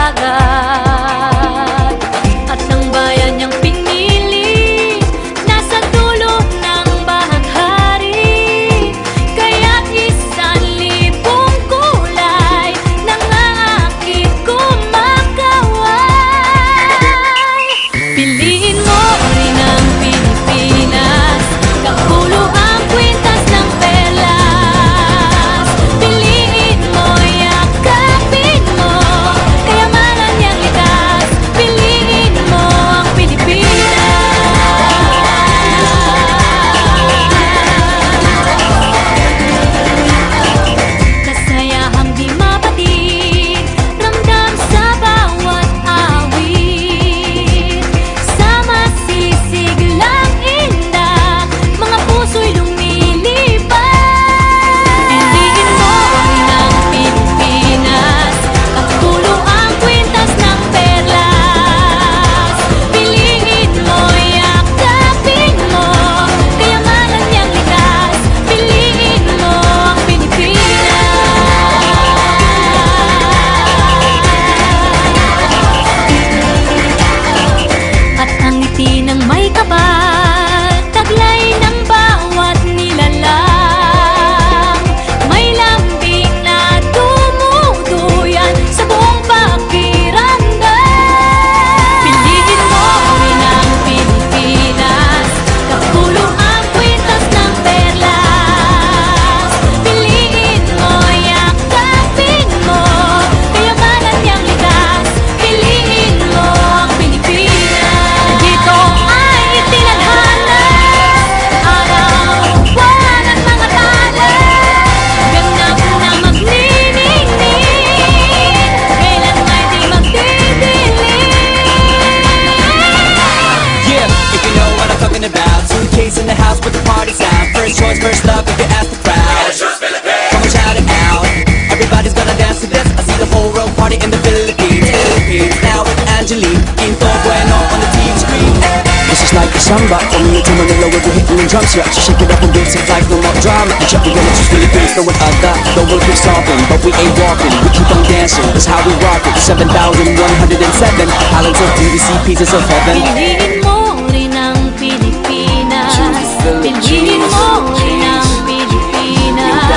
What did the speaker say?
dagat. At ang bayan niyang pinili nasa dulo ng bahaghari. Kaya't 1,000 kulay nangangakit kumakaway. Piliin mo rin ang Pilipinas, kapulo ang kwintas ng perlas. Piliin mo, yakapin mo, kayamanan niyang likas. Piliin mo ang Pilipinas. Kasayahang di mapatid, ramdam sa bawat awit. Sama sisiglang inda, mga puso'y lumilipad. Piliin mo rin ang Pilipinas, kapulo ang kwintas ng perlas. Piliin mo, yakapin mo, kayamanan niyang likas. Piliin mo ang Pilipinas. At ang ngiti ng may kapal, taglay ng bawat nilalang. May lambing na tumutuyan sa buong pakiramdam. Piliin mo rin ang Pilipinas, kapulo ang kwintas ng perlas. Piliin mo, yakapin mo, kayamanan niyang likas. Piliin mo ang Pilipinas. Dito ay itinadhana, araw-buwan at mga tala. Ganap na magniningning, kailan may di magdidilim. Yeah, if you know what I'm talking about. Suitcase in the house with the party sound. First choice, first love, if you ask the crowd. Come on, shout it out. Everybody's gonna dance to this. I see the whole world party in the Philippines. Now with Angelique, Quinto Bueno on the TV screen. This is like a samba. From here to Manila, we're hitting the drums. Yeah, shake it up and dance it like no more drama. And check, we're gonna choose Philippines, no one other. The world keeps talking, but we ain't walking. We keep on dancing, that's how we rock it. 7,107 islands of beauty, pieces of heaven. Piliin mo rin ang Pilipinas. Piliin mo rin ang Pilipinas.